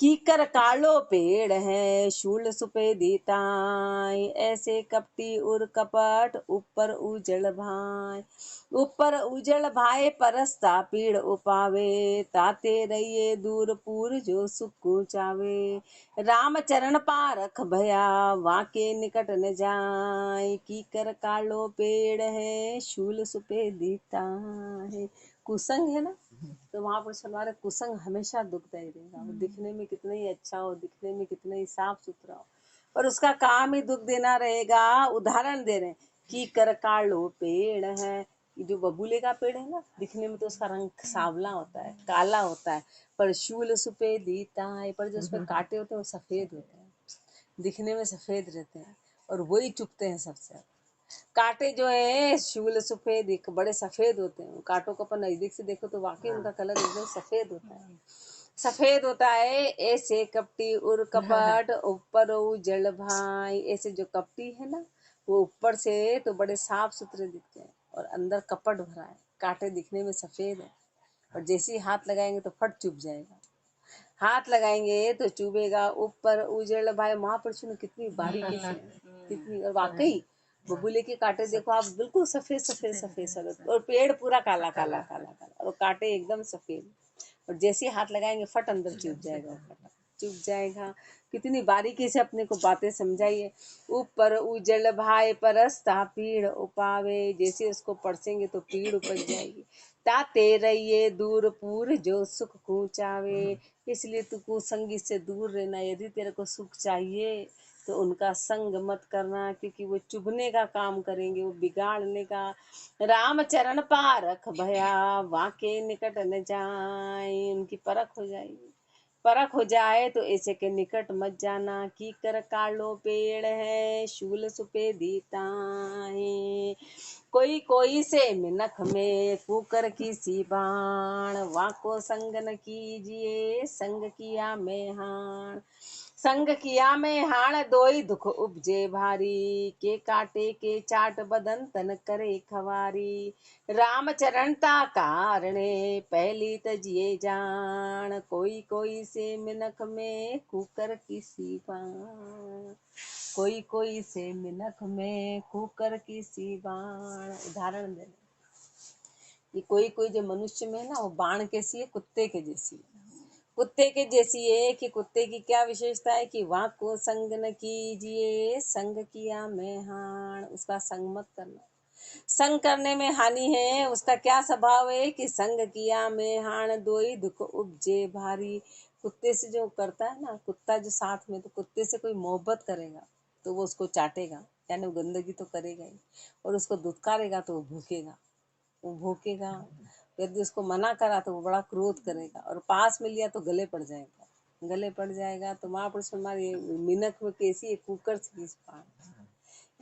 कीकर कालो पेड़ है शूल सुपे दीताय, ऐसे कपटी उर कपट ऊपर उजड़ भाई। ऊपर उजड़ भाई परस्ता पीड़ उपावे, ताते रहिए दूर पूर जो सुख चावे। राम चरण पारख भया वाके निकट न जाय, कीकर कालो पेड़ है शूल सुपे दीता है। कुसंग है ना, तो वहां पर हमारा कुसंग हमेशा दुखदाई रहेगा। वो दिखने में कितना ही अच्छा हो, दिखने में कितना ही साफ सुथरा हो, पर उसका काम ही दुख देना रहेगा। उदाहरण दे रहे हैं कि कर कालो पेड़ है, ये जो बबूले का पेड़ है ना, दिखने में तो उसका रंग सांवला होता है, काला होता है, पर शूल सुपे दीता है, पर जो उसमें कांटे होते हैं वो सफेद होते हैं, दिखने में सफेद रहते हैं, और वही चुभते हैं सबसे। कांटे जो है शूल सफेद बड़े सफेद होते हैं, कांटों को अपन नजदीक से देखो तो वाकई उनका कलर एकदम सफेद होता है, सफेद होता है। ऐसे कपटी उर कपट ऊपर जल भाई, ऐसे जो कपटी है ना, वो ऊपर से तो बड़े साफ सुथरे दिखते हैं और अंदर कपट भरा है, कांटे दिखने में सफेद है, और जैसे ही हाथ लगाएंगे तो फट चुभ जाएगा, हाथ लगाएंगे तो चुभेगा। ऊपर उजड़ भाई, महापुरुषों ने कितनी बारीकी से, कितनी, और वाकई बबूले के कांटे देखो आप, बिल्कुल सफेद सफेद सफेद सफेद, और पेड़ पूरा काला काला काला काला, और कांटे एकदम सफेद, और जैसे ही हाथ लगाएंगे फट अंदर चुभ जाएगा, फट चुभ जाएगा। कितनी बारीकी से अपने को बातें समझाइए। ऊपर उजल भाई परस्ता पीड़ उपावे, जैसे उसको परसेंगे तो पीड़ उपज जाएगी। ताते रहिए दूर पूर जो सुख कूचावे, इसलिए तू कुसंगी से दूर रहना। यदि तेरे को सुख चाहिए तो उनका संग मत करना, क्योंकि वो चुभने का काम करेंगे, वो बिगाड़ने का। राम चरण पारख भया वाके निकट न जाए, उनकी परख हो जाएगी, परख हो जाए तो ऐसे के निकट मत जाना। की कर कालो पेड़ है शूल सुपे दीता है, कोई कोई से मिनख में कुकर की सी बाण, वाको संग न कीजिए संग किया में हाण। संग किया में हाण दोई दुख उपजे भारी, के काटे के चाट बदन तन करे खवारी। राम चरणता कारणे पहली तजिए जान, कोई कोई से मिनख में कुकर की सी बाण। कोई कोई से मिनख में कुकर की सी बाण। उदाहरण दे, ये कोई कोई जो मनुष्य में है ना, वो बाण कैसी है, कुत्ते के जैसी है, कुत्ते के जैसी है। कि कुत्ते की क्या विशेषता है कि वहाँ को संग न कीजिए संग किया में हाण, उसका संग मत करना, संग करने में हानि है। उसका क्या स्वभाव है कि संग किया में हाण दोई दुख उपजे भारी। कुत्ते से जो करता है ना, कुत्ता जो साथ में, तो कुत्ते से कोई मोहब्बत करेगा तो वो उसको चाटेगा, यानी वो गंदगी तो करेगा ही, और उसको दुत्कारेगा तो वो भूखेगा, वो भूखेगा। यदि उसको मना करा तो वो बड़ा क्रोध करेगा, और पास में लिया तो गले पड़ जाएगा, गले पड़ जाएगा। तो महापुरुष हमारे मिनख में कैसी है, कुकर से किस पान,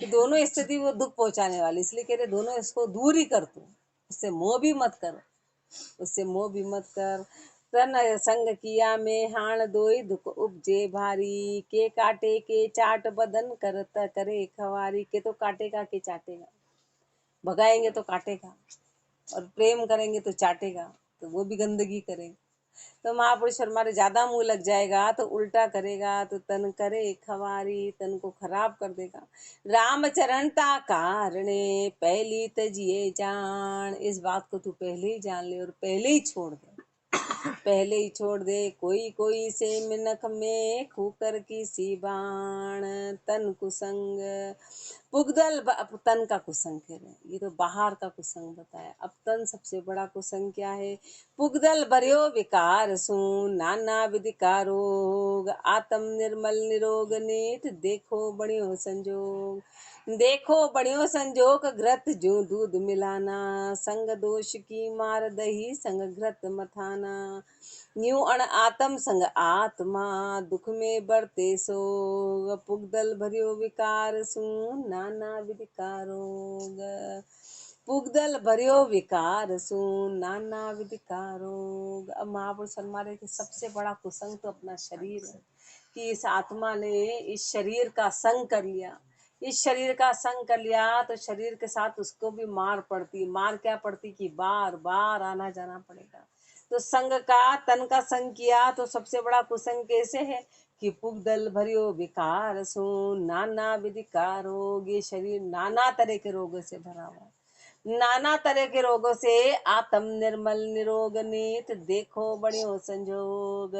कि दोनों स्थिति वो दुख पहुंचाने वाली, इसलिए कह रहे दोनों इसको दूर ही कर तू, उससे मोह भी मत कर, उससे मोह भी मत कर। तन संग किया में हाण दोई दुख उपजे भारी, के काटे के चाट बदन करता करे खवारी। के तो काटेगा के चाटेगा, भगाएंगे तो काटेगा, और प्रेम करेंगे तो चाटेगा, तो वो भी गंदगी करेगा। तो महापुरुष हमारे ज्यादा मुंह लग जाएगा तो उल्टा करेगा, तो तन करे खवारी, तन को खराब कर देगा। रामचरणता कारणे पहली तजिए जान, इस बात को तू पहले ही जान ले और पहले ही छोड़ दे, पहले ही छोड़ दे। कोई कोई से मिनख में कुकर की सी बाण, तन कुसंग पुगदल तन का कुसंग कह रहे हैं, ये तो बाहर का कुसंग बताया। अब तन सबसे बड़ा कुसंग क्या है, पुगदल बर्यो विकार सु नाना विधि का रोग, आत्म निर्मल निरोग नीत देखो बड़ियो संजोग। देखो बड़ियो संजोग घृत जो दूध मिलाना, संग दोष की मार दही संग घृत मथाना। न्यू अण आत्म संग आत्मा दुख में बरते सोग, पुगदल भरियो विकार सु नाना विधि का रोग। पुगदल भरियो विकार सु नाना विधि का रोग। अब महापुरुष हमारे के सबसे बड़ा कुसंग तो अपना शरीर है, कि इस आत्मा ने इस शरीर का संग कर लिया, इस शरीर का संग कर लिया, तो शरीर के साथ उसको भी मार पड़ती। मार क्या पड़ती कि बार बार आना जाना पड़ेगा, तो संग का तन का संग किया तो सबसे बड़ा कुसंग कैसे है कि पुगदल भरियो विकार सो नाना विधि का रोग। ये शरीर नाना तरह के रोगों से भरा हुआ है, नाना तरह के रोगों से। आत्म निर्मल निरोग नीत देखो बढ़ियो संजोग।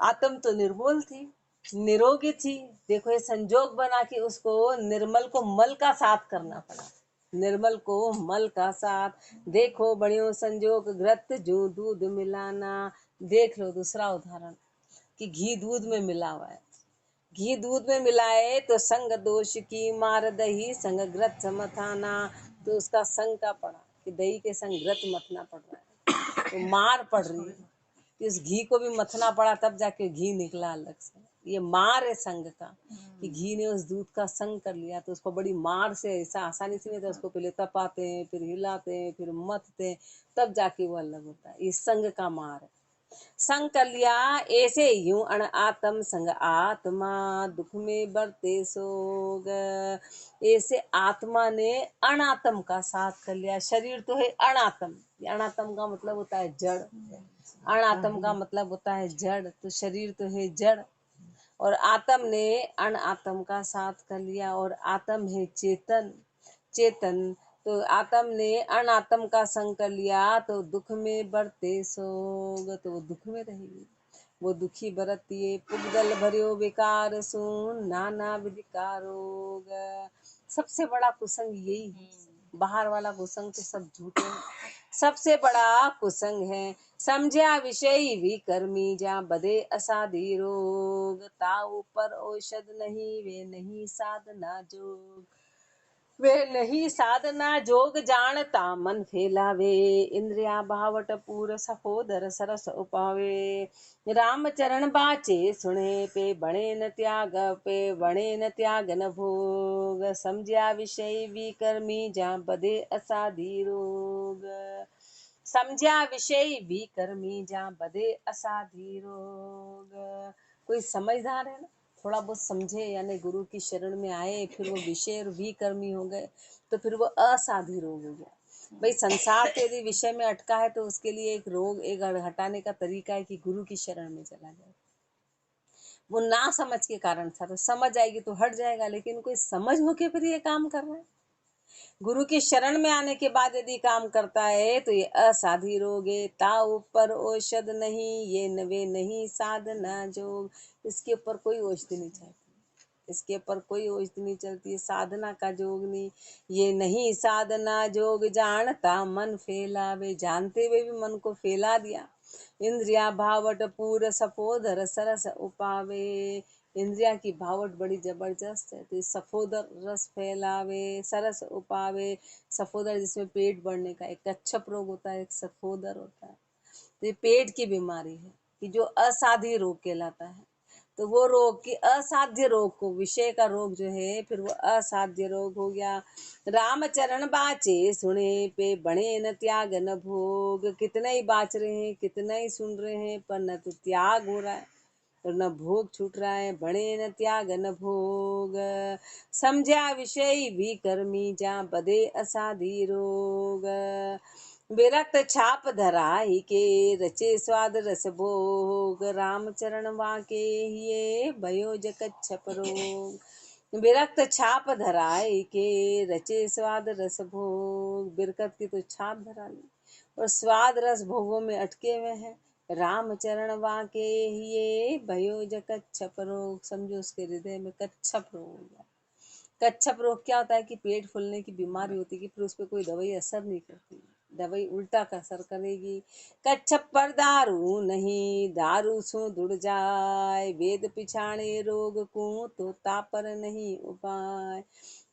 आत्म तो निर्मल थी, निरोगी थी, देखो ये संजोग बना कि उसको निर्मल को मल का साथ करना पड़ा। निर्मल को मल का साथ देखो बढ़ियो संजोग। घृत जू दूध मिलाना। देख लो दूसरा उदाहरण कि घी दूध में मिला हुआ है, घी दूध में मिलाए तो संग दोष की मार दही संग घृत मथाना। तो उसका संग का पड़ा कि दही के संग घृत मथना पड़ रहा है, तो मार पड़ रही है। तो इस घी को भी मथना पड़ा तब जाके घी निकला अलग से। ये मार है संग का कि घी ने उस दूध का संग कर लिया, तो उसको बड़ी मार से, ऐसा आसानी से नहीं था। उसको पहले तपाते हैं, फिर हिलाते हैं, फिर मथते हैं, तब जाके वो अलग होता है। ये संग का मार है। संग कर लिया ऐसे यूं अण आत्म संग आत्मा दुख में बरते सोग। ऐसे आत्मा ने अनात्म का साथ कर लिया। शरीर तो है अनात्म, अनात्म का मतलब होता है जड़, अनात्म का मतलब होता है जड़, तो शरीर तो है जड़। और आत्म ने अनात्म का साथ कर लिया, और आत्म है चेतन, चेतन। तो आत्म ने अनात्म का संग कर लिया तो दुख में बरते सोग। तो वो दुख में रहेगी, वो दुखी बरतिए। पुगदल भरियो विकार सुन नाना विधिकारोग। सबसे बड़ा कुसंग यही है, बाहर वाला कुसंग तो सब झूठे हैं। सबसे बड़ा कुसंग है समझा विषय विकर्मी जा बदे असाधी रोग। ताऊ पर औषध नहीं वे नहीं साधना जोग। वे नहीं साधना जोग जानता मन फैलावे। इंद्रिया भावट पूर सफोदर सरस उपावे। राम चरण बाचे सुने पे बणे न त्याग, पे बणे न त्याग न भोग। समझा विषय विकर्मी जा बदे असाधी रोग। समझा विषय विकर्मी जा बदे असाधी रोग। कोई समझदार है ना, थोड़ा बहुत समझे, यानी गुरु की शरण में आए, फिर वो विषय और विकर्मी हो गए, तो फिर वो असाधी रोग हो गया। भाई संसार के यदि विषय में अटका है तो उसके लिए एक रोग, एक हटाने का तरीका है कि गुरु की शरण में चला जाए। वो ना समझ के कारण था, तो समझ आएगी तो हट जाएगा, लेकिन कोई समझ होके फिर ये काम कर रहा है। गुरु की शरण में आने के बाद यदि काम करता है तो ये असाधी रोग है। ता ऊपर औषध नहीं ये नवे नहीं साधना जोग। इसके ऊपर कोई औषधि नहीं चलती, इसके ऊपर कोई औषधि नहीं चलती है, साधना का जोग नहीं। ये नहीं साधना जोग जानता मन फैलावे। जानते हुए भी मन को फैला दिया। इंद्रिया भावट पूर सफोदर सरस उपावे। इंद्रिया की भावट बड़ी जबरदस्त है, तो सफोदर रस फैलावे, सरस उपावे। सफोदर जिसमें पेट बढ़ने का, एक कच्छप रोग होता है, एक सफोदर होता है। तो ये पेट की बीमारी है कि जो असाध्य रोग कहलाता है। तो वो रोग की असाध्य रोग को, विषय का रोग जो है, फिर वो असाध्य रोग हो गया। राम चरण बाचे सुने पे बणे न त्याग न भोग। कितना ही बाच रहे हैं, कितना ही सुन रहे हैं, पर न तो त्याग हो रहा है और न भोग छूट रहा है। बणे न त्याग न भोग। समझा विषय विकर्मी जा बदे असाधी रोग। विरक्त छाप धराई के रचे स्वाद रस भोग। राम चरण वाके ये भयो जकच्छप रोग। विरक्त छाप धराई के रचे स्वाद रस भोग। बिरकत की तो छाप धरा ली और स्वाद रस भोगों में अटके हुए हैं। राम चरण वाके ये भयो जकच्छप रोग। समझो उसके हृदय में कच्छप रोग हो गया। कच्छप रोग क्या होता है कि पेट फूलने की बीमारी होती है कि फिर उस पर कोई दवाई असर नहीं करती, दवाई उल्टा का असर करेगी। कच्छप पर दारू नहीं दारू सु दुड़ जाए। वेद पिछाड़े रोग को तो तापर नहीं उपाय।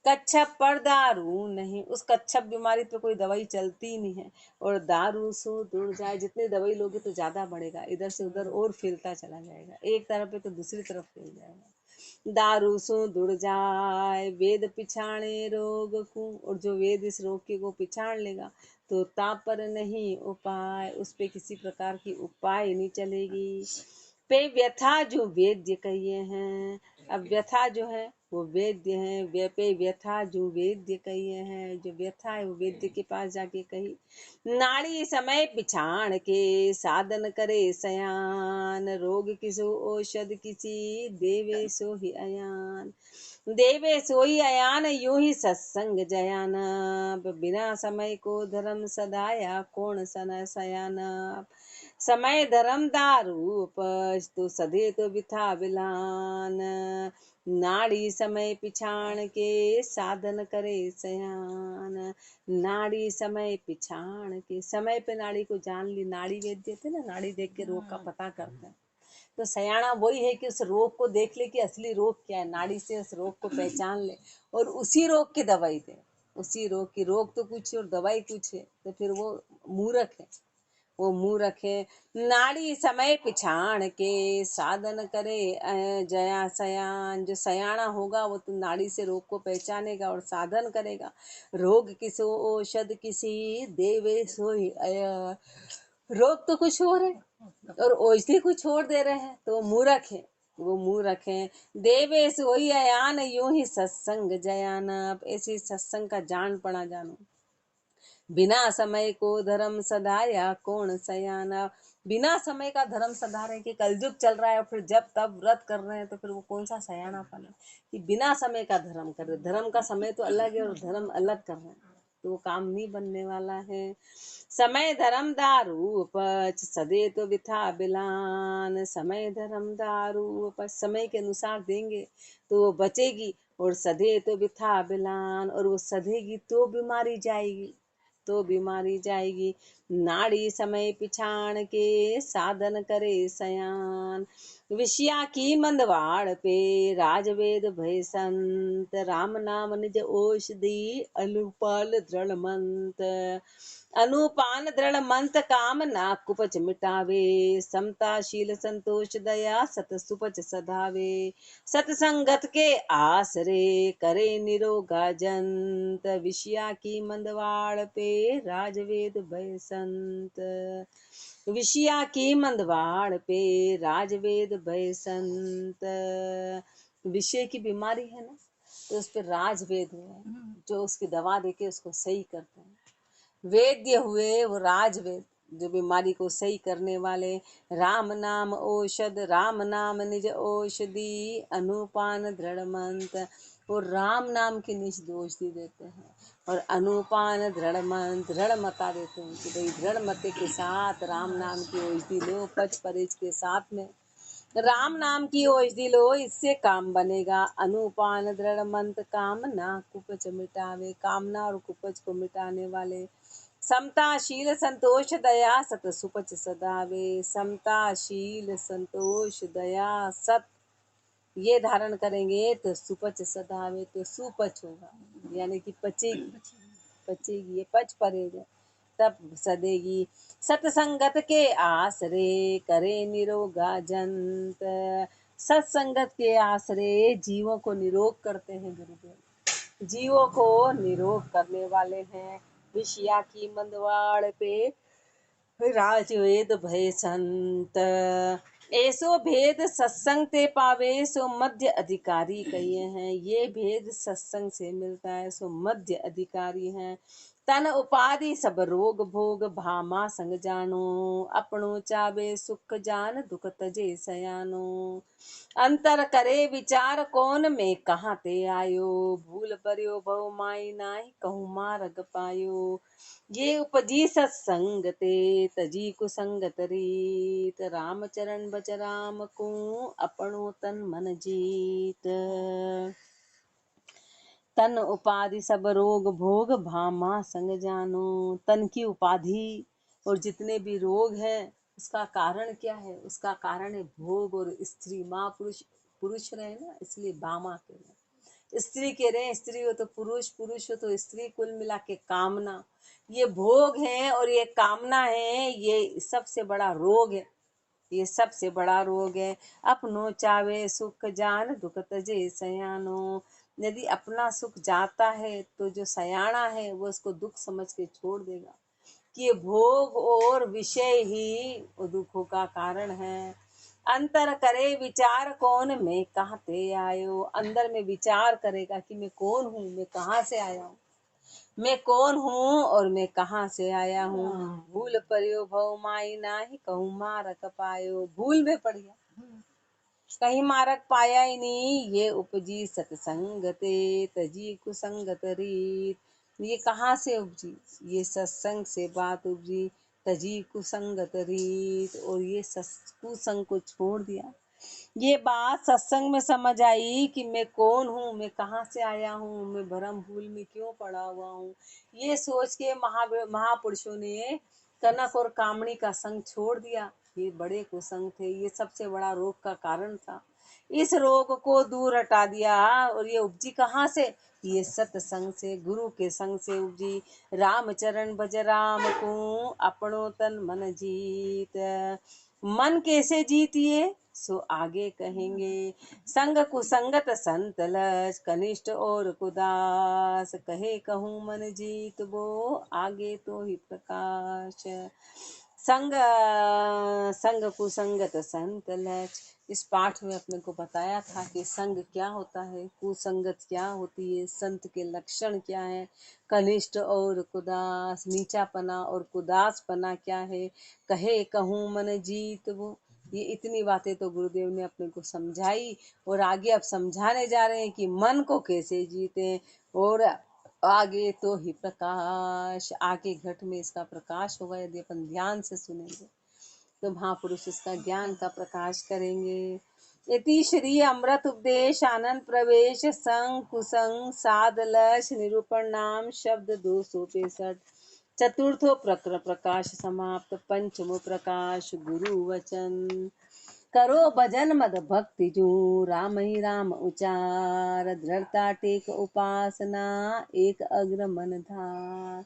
कच्छप पर दारू नहीं, उस कच्छप बीमारी पे कोई दवाई चलती नहीं है। और दारू सो दुड़ जाए, जितनी दवाई लोगे तो ज्यादा बढ़ेगा, इधर से उधर और फैलता चला जाएगा, एक तरफ पे तो दूसरी तरफ फैल जाएगा। दारू सो दुड़ जाए वेद पिछाड़े रोग को। और जो वेद इस रोग के को पिछाड़ लेगा तो तापर नहीं उपाय, उस पे किसी प्रकार की उपाय नहीं चलेगी। पे व्यथा जो वेद्य कहिए हैं। अब व्यथा जो है वो वेद्य हैं। व्यपे व्यथा जो वेद्य कही है, जो व्यथा है वो वेद्य के पास जाके कही। नाड़ी समय पिछाण के साधन करे सयान, रोग किसो औषध किसी देवे सो ही अयान। देवे सोई अयान यूं ही सत्संग जयान, बिना समय को धर्म सदाया कौन सन सयान। समय धर्म दारू उपज तो सदे तो बिथा बिलान, नाड़ी समय पिछाण के साधन करे सयान। नाड़ी समय पिछाण के, समय पे नाड़ी को जान ली। नाड़ी वेद्य थे ना, नाड़ी देख के रोग का पता करते हैं। तो सयाना वही है कि उस रोग को देख ले कि असली रोग क्या है, नाड़ी से उस रोग को पहचान ले और उसी रोग की दवाई दे। उसी रोग की, रोग तो कुछ है और दवाई कुछ है, तो फिर वो मूर्ख है, वो मूर्ख है। नाड़ी समय पिछाण के साधन करे जया सयान, जो सयाना होगा वो तो नाड़ी से रोग को पहचानेगा और साधन करेगा। रोग किसो औषध किसी देवे सोई अया, रोग तो कुछ और है और औषधि को छोड़ दे रहे हैं, तो वो मूर्ख है, वो मूर्ख है। देवे सोई अयान यूं ही सत्संग जयान, अब ऐसे सत्संग का जान पड़ा जानो। बिना समय को धर्म सदाया कौन सयाना, बिना समय का धर्म सधा रहे कि कलयुग चल रहा है और फिर जब तब व्रत कर रहे हैं, तो फिर वो कौन सा सयानापन है कि बिना समय का धर्म कर रहे। धर्म का समय तो अलग है और धर्म अलग कर रहे हैं, तो वो काम नहीं बनने वाला है। समय धर्म दारू उपज सदे तो बिथा बिलान, समय धर्म दारू उपज, समय के अनुसार देंगे तो वो बचेगी और सधे तो बिथा बिलान, और वो सधेगी तो बीमारी जाएगी, तो बीमारी जाएगी। नाड़ी समय पिछाण के साधन करे सयान, विषया की मंदवाड़ पे राजवेद भय संत, राम नाम निज औषधि अनुपाल दृढ़ मंत। अनुपान दृढ़ मंत काम ना कुपच मिटावे, समताशील संतोष दया सत सुपच सधावे। सतसंगत के आसरे करे निरोगा जंत, विषया की मंदवाड़ पे राजवेद भय संत। विषया की मंदवाड़ पे राजवेद भय संत, विषय की बीमारी है ना, तो उस पर राजवेद है जो उसकी दवा देके उसको सही करते हैं। वेद्य हुए वो राजवेद, जो बीमारी को सही करने वाले। राम नाम औषध, राम नाम निज औषधि अनुपान दृढ़ मंत, वो राम नाम की निज औषधि देते हैं और अनुपान दृढ़ मंत, दृढ़ मता देते हैं कि भाई दृढ़ मते के साथ राम नाम की औषधि लो, पच परहेज के साथ में राम नाम की औषधि लो, इससे काम बनेगा। अनुपान दृढ़ मंत कामना कुपच मिटावे, कामना और कुपच को मिटाने वाले। समताशील संतोष दया सत सुपच सदावे, समताशील संतोष दया सत ये धारण करेंगे तो सुपच सदावे, तो सुपच होगा, यानी कि पचेगी, पचेगी, ये पच परहेज है तब सदेगी। सतसंगत के आसरे करे निरोगा जंत, सत्संगत के आसरे जीवों को निरोग करते हैं गुरुदेव, जीवों को निरोग करने वाले हैं। विषया की मंदवाड़ पे राजवेद भय संत, ऐसो भेद सत्संग ते पावे सो मध्य अधिकारी कहिए हैं। ये भेद सत्संग से मिलता है सो मध्य अधिकारी हैं। तन उपाधि सब रोग भोग भामा संग जानो, अपनो चावे सुख जान दुख तजे सयानो। अंतर करे विचार कौन में कहाँ ते आयो, भूल पर्यो भव माई नाई कहूँ मार्ग पायो। ये उपजी सत्संग ते तजी कुसंगत रीत, राम चरण बच राम को अपनो तन मन जीत। तन उपाधि सब रोग भोग भामा संग जानो, तन की उपाधि और जितने भी रोग हैं उसका कारण क्या है, उसका कारण है भोग और स्त्री। माँ पुरुष, पुरुष रहे ना इसलिए भामा के रहे, स्त्री के रहे, स्त्री हो तो पुरुष, पुरुष हो तो स्त्री, कुल मिला के कामना। ये भोग है और ये कामना है, ये सबसे बड़ा रोग है, ये सबसे बड़ा रोग है। अपनो चावे सुख जान दुख तजे सयानो, यदि अपना सुख जाता है तो जो सयाना है वो उसको दुख समझ के छोड़ देगा कि ये भोग और विषय ही दुखों का कारण है। अंतर करे विचार कौन, मैं कहाँ ते आयो। अंदर में विचार करेगा कि मैं कौन हूँ, मैं कहाँ से आया हूँ, मैं कौन हूँ और मैं कहाँ से आया हूँ। भूल परियो भव माई नाही, कहूँ मारक पायो। भूल में पड़ गया, कहीं मारक पाया ही नहीं। ये उपजी सत्संगते, तजी कुसंगत रीत। ये कहाँ से उपजी, ये सत्संग से बात उपजी। तजी कुसंगत रीत, और ये कुसंग को छोड़ दिया। ये बात सत्संग में समझ आई कि मैं कौन हूँ, मैं कहाँ से आया हूँ, मैं भरम भूल में क्यों पड़ा हुआ हूँ। ये सोच के महापुरुषों ने कनक और कामणी का संग छोड़ दिया। ये बड़े कुसंग थे, ये सबसे बड़ा रोग का कारण था। इस रोग को दूर हटा दिया। और ये उपजी कहाँ से, ये सत्संग से, गुरु के संग से उपजी। राम चरण भज राम को, अपनो तन मन जीत। मन कैसे जीतिए, सो आगे कहेंगे। संग कुसंगत संत लज, कनिष्ठ और कुदास। कहे कहूँ मन जीत वो, आगे तो ही प्रकाश। संग संग कुसंगत संत लज। इस पाठ में अपने को बताया था कि संग क्या होता है, कुसंगत क्या होती है, संत के लक्षण क्या है, कनिष्ठ और कुदास, नीचापना और कुदासपना क्या है। कहे कहूँ मन जीत वो, ये इतनी बातें तो गुरुदेव ने अपने को समझाई। और आगे अब समझाने जा रहे हैं कि मन को कैसे जीते। और आगे तो ही प्रकाश, आगे घट में इसका प्रकाश होगा यदि अपन ध्यान से सुनेंगे तो महापुरुष इसका ज्ञान का प्रकाश करेंगे। इति श्री अमृत उपदेश आनंद प्रवेश संग कुसंग साधलश निरूपण नाम शब्द 263। चतुर्थो प्रकर प्रकाश समाप्त। पंचमो प्रकाश गुरु वचन। करो भजन मद भक्ति जू, राम ही राम उचार। दृढ़ता टेक उपासना, एक अग्र मन धार।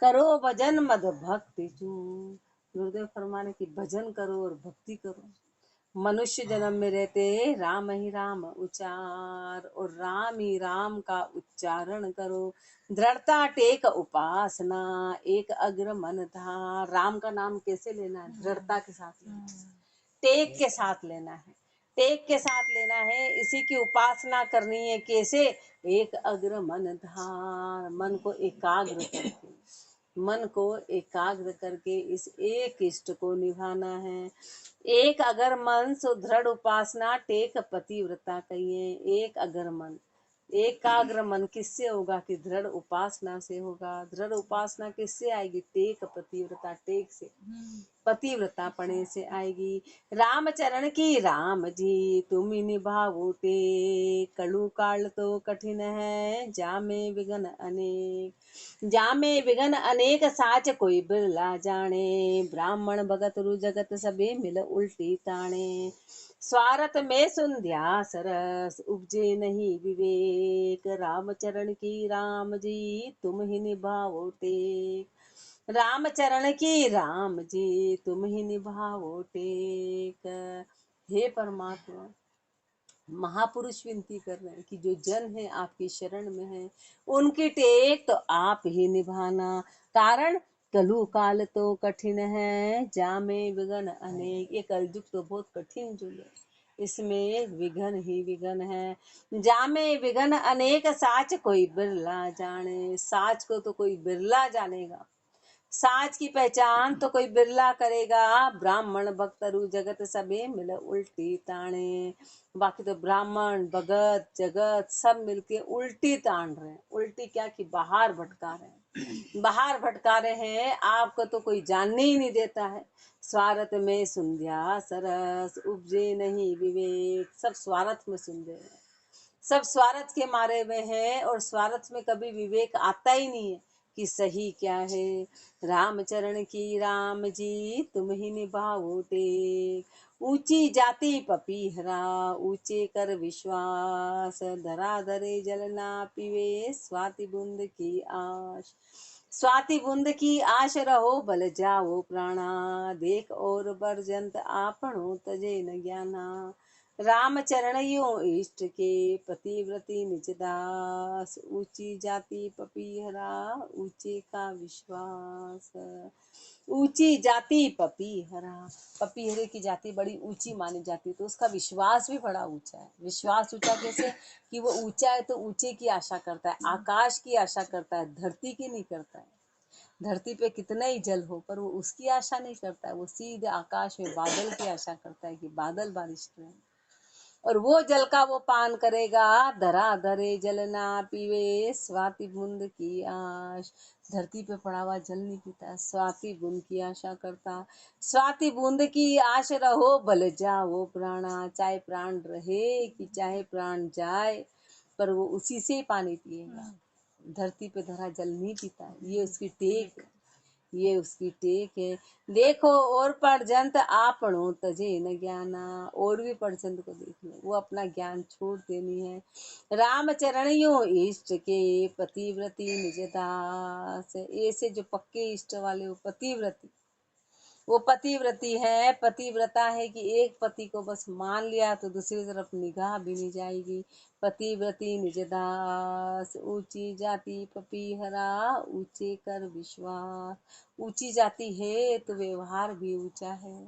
करो भजन मद भक्ति जू, गुरुदेव फरमाने की भजन करो और भक्ति करो। मनुष्य जन्म में रहते राम ही राम उचार, और राम ही राम का उच्चारण करो। दृढ़ता टेक उपासना, एक अग्र मन धार। राम का नाम कैसे लेना है, दृढ़ता के साथ लेना है, टेक के साथ लेना है, टेक के साथ लेना है। इसी की उपासना करनी है, कैसे, एक अग्र मन धार। मन को एकाग्र करके, मन को एकाग्र करके इस एक इष्ट को निभाना है। एक अगर मन सो दृढ़ उपासना, टेक पतिव्रता कहिए। एक अगर मन, एकाग्र मन किससे होगा कि दृढ़ उपासना से होगा। दृढ़ उपासना किससे आएगी, टेक पतिव्रता, टेक से, पतिव्रता पणे से आएगी। राम चरण की राम जी, तुम ही निभाओ टेक। कलु काल तो कठिन है, जामे विघन अनेक। जामे विघन अनेक, साच कोई बिरला जाने। ब्राह्मण भगत रु जगत सबे मिल उल्टी ताणे। स्वार्थ में संध्या सरस, उपजे नहीं विवेक। राम चरण की राम जी, तुम ही निभाओ टेक। राम चरण की राम जी, तुम ही निभाओ टेक। हे परमात्मा, महापुरुष विनती कर रहे हैं कि जो जन है आपकी शरण में है, उनकी टेक तो आप ही निभाना। कारण कलु काल तो कठिन है, जामे विघन अनेक। ये कलयुग तो बहुत कठिन युग है, इसमें विघन ही विघन है। जामे विघन अनेक, साच कोई बिरला जाने। साच को तो कोई बिरला जानेगा, साच की पहचान तो कोई बिरला करेगा। ब्राह्मण भक्त रु जगत सबे मिल उल्टी ताने। बाकी तो ब्राह्मण भगत जगत सब मिलके उल्टी तान रहे हैं। उल्टी क्या कि बाहर भटका रहे हैं, बाहर भटका रहे हैं। आपको तो कोई जानने ही नहीं देता है। स्वार्थ में संध्या सरस, उपजे नहीं विवेक। सब स्वार्थ में सुन रहे हैं, सब स्वार्थ के मारे हुए हैं, और स्वार्थ में कभी विवेक आता ही नहीं है कि सही क्या है। राम चरण की राम जी, तुम ही निभाओ टेक। ऊंची जाति पपीहरा, ऊंचे कर विश्वास। धरा धरे जल ना पीवे, स्वाति बूंद की आश। स्वाति बूंद की आश रहो, बल जाओ प्राणा। देख और बरजंत आपणो, तजे न ज्ञाना। राम चरणयों इष्ट के पतिव्रती निज दास, ऊंची जाति पपीहरा ऊंचे का विश्वास। ऊंची जाति पपीहरा, पपीहरे की जाति बड़ी ऊंची मानी जाती है, तो उसका विश्वास भी बड़ा ऊंचा है। विश्वास ऊंचा कैसे कि वो ऊंचा है तो ऊंचे की आशा करता है, आकाश की आशा करता है, धरती की नहीं करता है। धरती पे कितना ही जल हो पर वो उसकी आशा नहीं करता है, वो सीधे आकाश में बादल की आशा करता है कि बादल बारिश करें और वो जल का वो पान करेगा। धरा धरे जल ना पीवे, स्वाति बूंद की आश। धरती पे पड़ा हुआ जल नहीं पीता, स्वाति बूंद की आशा करता। स्वाति बूंद की आश रहो बल जाओ प्राणा, चाहे प्राण रहे कि चाहे प्राण जाए, पर वो उसी से पानी पिएगा। धरती पे धरा जल नहीं पीता, ये उसकी टेक, ये उसकी टेक है। देखो और परजंत आपणो तजे न ज्ञाना, और भी परजंत को देख लो, वो अपना ज्ञान छोड़ देनी है। राम चरणियों इष्ट के पतिव्रती निज दास, ऐसे जो पक्के इष्ट वाले वो पतिव्रती, वो पतिव्रती है, पतिव्रता है कि एक पति को बस मान लिया तो दूसरी तरफ निगाह भी नहीं जाएगी। पतिव्रती निज दास, ऊंची जाति पपीहरा ऊंचे कर विश्वास। ऊंची जाति है तो व्यवहार भी ऊंचा है,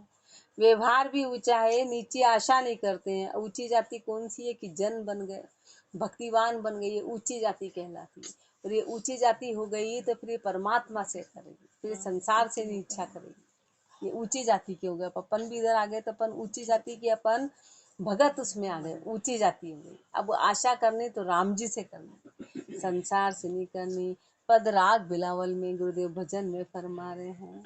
व्यवहार भी ऊंचा है, नीचे आशा नहीं करते हैं। ऊंची जाति कौन सी है कि जन बन गए, भक्तिवान बन गई, ये ऊंची जाति कहलाती है। और ये ऊंची जाति हो गई तो फिर परमात्मा से करेगी, फिर संसार से नहीं इच्छा करेगी। ये ऊंची जाति के हो गए। अपन भी इधर आ गए तो अपन ऊंची जाति की, अपन भगत उसमें आ गए, ऊंची जाति हो गई। अब आशा करनी तो राम जी से करनी, संसार से नहीं करनी। पद राग बिलावल में गुरुदेव भजन में फरमा रहे हैं,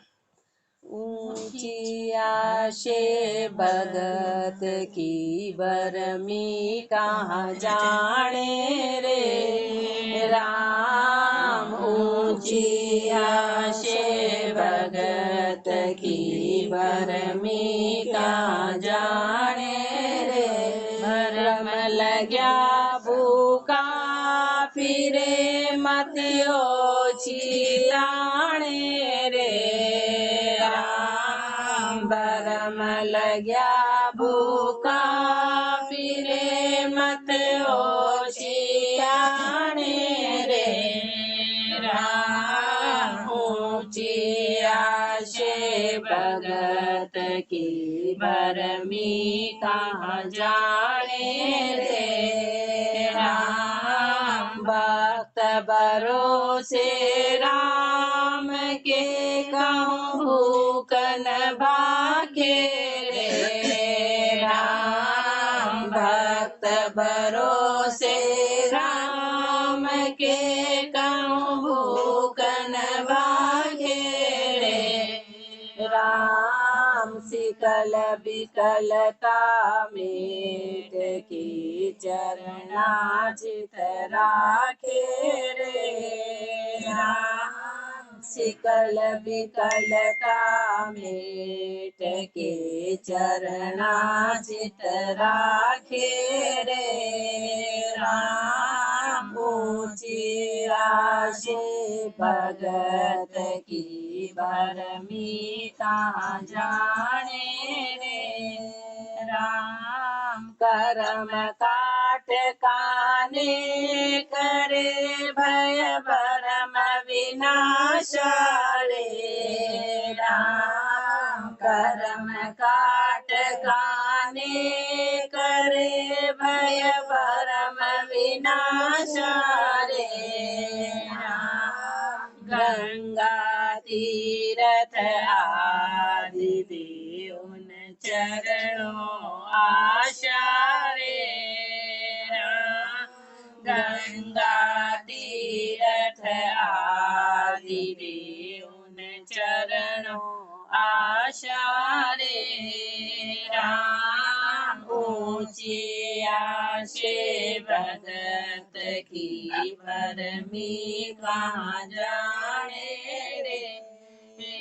ऊंची आशे भगत की बरमी कहाँ जाने रे राम। ऊंची आशे भगत की बरमी कहाँ जाने रे, भरम लग्या भूखा फिरे मत ओछी लाणे रे राम। भरम लग्या भूखा फिरे मत ओछी लाणे रे राम। ऊंची आशे भगत की बरमी कहाँ जाने रे राम। भक्त भरोसे राम के कहूँ भूख न भागे रे राम। भक्त भरोसे राम के कहूँ भूख न भागे रे राम। सिकल बिकलता मेट की चरणा चित राखे रे राम। सिकल बिकलता मेट के चरणा चित राखे रे राम। ऊंची आशे भगत की बरमी कहाँ जाने रे राम। करम काट काने करे भय भरम विनाश रे राम। करम काट काने करे भय भरम विनाश रे राम। गंगा तीरथ आदि देउन चरणों आशा रे राम। गंगा तीरथ आदि देउन चरणों आशा रे राम। ऊंची आशे भगत की बरमी कहाँ जाने रे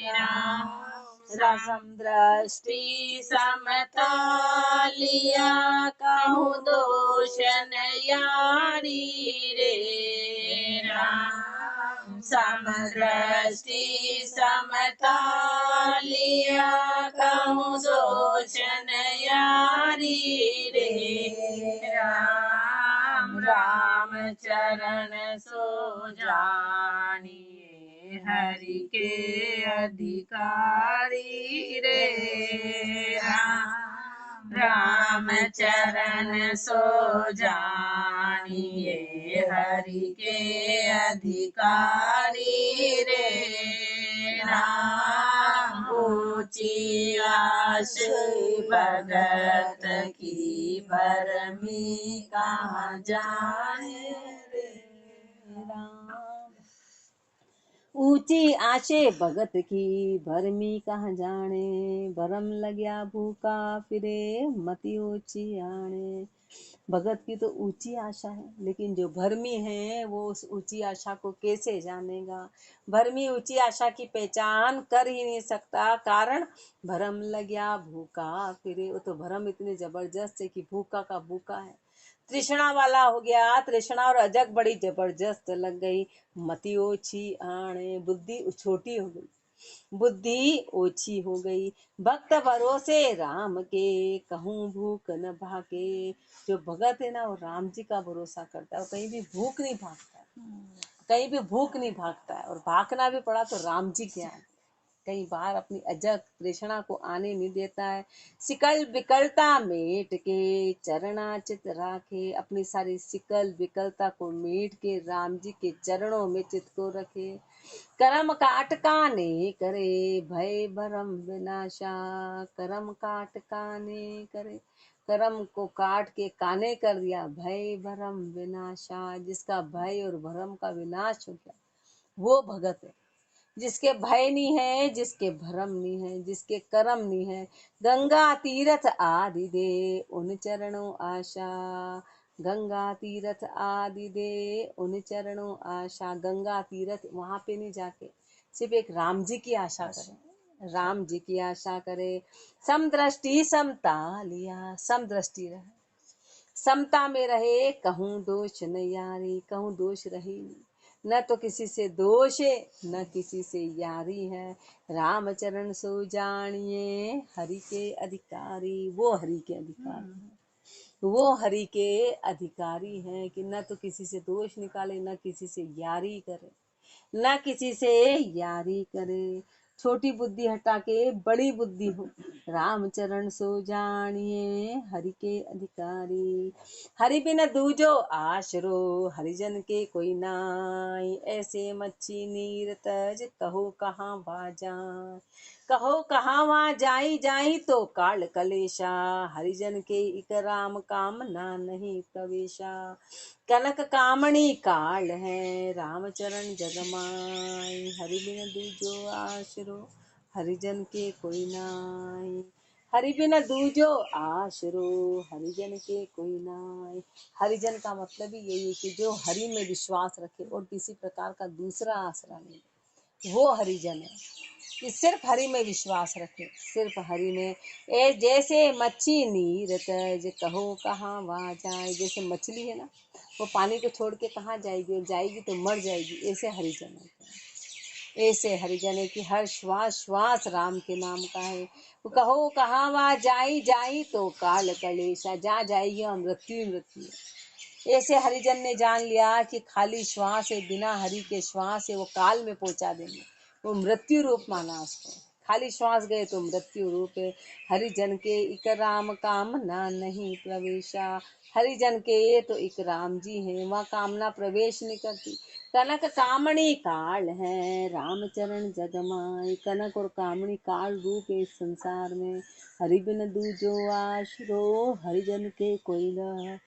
राम। राम दृष्टि समता लिया कहूँ दोष न यारी रे राम। समदृष्टि समता लिया कहूँ दोष न यारी रे राम राम चरण सो जानिए हरि के अधिकारी रे राम राम चरण सो जानिए हरि के अधिकारी रे राम ऊंची आश भगत की भरमी कहाँ जाने रे राम ऊंची आशे भगत की भरमी कहाँ जाने भरम लग्या भूखा फिरे मति ऊंची आने भगत की तो ऊंची आशा है लेकिन जो भरमी है वो उस ऊंची आशा को कैसे जानेगा भरमी ऊंची आशा की पहचान कर ही नहीं सकता कारण भरम लग्या भूखा फिरे वो तो भरम इतने जबरदस्त है कि भूखा का भूखा है तृष्णा वाला हो गया तृष्णा और अजग बड़ी जबरदस्त लग गई मति ओछी आणे बुद्धि छोटी हो गई बुद्धि ओछी हो गई भक्त भरोसे राम के कहूँ भूख न भागे जो भगत है ना वो राम जी का भरोसा करता है और कहीं भी भूख नहीं भागता है कहीं भी भूख नहीं भागता है और भागना भी पड़ा तो राम जी के आगे कई बार अपनी अजग तृष्णा को आने नहीं देता है सिकल विकलता मेट के चरणाचित राखे अपनी सारी सिकल विकलता को मेट के राम जी के चरणों में चित को रखे करम काट काने करे भय भरम विनाशा करम काट काने करे कर्म को काट के काने कर दिया भय भरम विनाशा जिसका भय और भरम का विनाश हो गया वो भगत है जिसके भय नहीं है जिसके भरम नहीं है जिसके कर्म नहीं है गंगा तीरथ आदि दे उन चरणों आशा गंगा तीरथ आदि दे उन चरणों आशा गंगा तीरथ वहां पे नहीं जाके सिर्फ एक राम जी की आशा करें राम जी की आशा करे समदृष्टि समता लिया समदृष्टि रहे समता में रहे कहूँ दोष न यारी कहूँ दोष रही न तो किसी से दोष है न किसी से यारी है रामचरण सो जानिए हरि के अधिकारी वो हरि के अधिकारी है वो हरि के अधिकारी हैं कि न तो किसी से दोष निकाले न किसी से यारी करे न किसी से यारी करे छोटी बुद्धि हटा के बड़ी बुद्धि हो रामचरण सो जानिए हरि के अधिकारी हरि बिन दूजो आशरो हरिजन के कोई नाई ऐसे मच्छी नीर तज कहो कहाँ बाजा कहो कहाँ वहाँ जाई जाई तो काल कलेशा हरिजन के इक राम काम ना नहीं प्रवेशा कनक कामणी काल है रामचरण जगमाई हरि बिन दूजो आशरो हरिजन के कोई नाई हरि बिन दूजो आशरो हरिजन के कोई नाई हरिजन का मतलब ही यही है कि जो हरि में विश्वास रखे और किसी प्रकार का दूसरा आसरा नहीं वो हरिजन है कि सिर्फ हरि में विश्वास रखे सिर्फ हरि में ए जैसे मच्छी नीर तज कहो कहाँ वहाँ जाए जैसे मछली है ना वो पानी को छोड़ के कहाँ जाएगी और जाएगी तो मर जाएगी ऐसे हरिजन है ऐसे हरिजन है कि हर श्वास श्वास राम के नाम का है वो कहो कहाँ वहाँ जाई जाई तो काल कलेशा जा जाएगी और मृत्यु मृत्यु ऐसे हरिजन ने जान लिया कि खाली श्वास है बिना हरि के श्वास है वो काल में पहुंचा देंगे वो मृत्यु रूप माना उसको खाली श्वास गए तो मृत्यु रूप है हरिजन के इक राम काम ना नहीं प्रवेशा हरिजन के तो एक राम जी हैं वहाँ कामना प्रवेश नहीं करती कनक कामणी काल है रामचरण जगमाई कनक और कामणी काल रूप है इस संसार में हरि बिन दूजो आशरो हरिजन के कोई न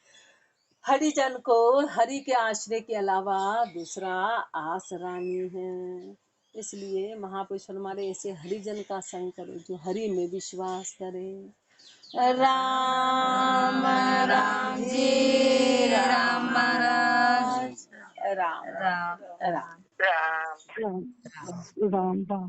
हरिजन को हरि के आश्रय के अलावा दूसरा आसरा नहीं है इसलिए महापुरुष हमारे ऐसे हरिजन का संग करो जो हरि में विश्वास करे राम राम जी राम महाराज राम राम राम राम राम राम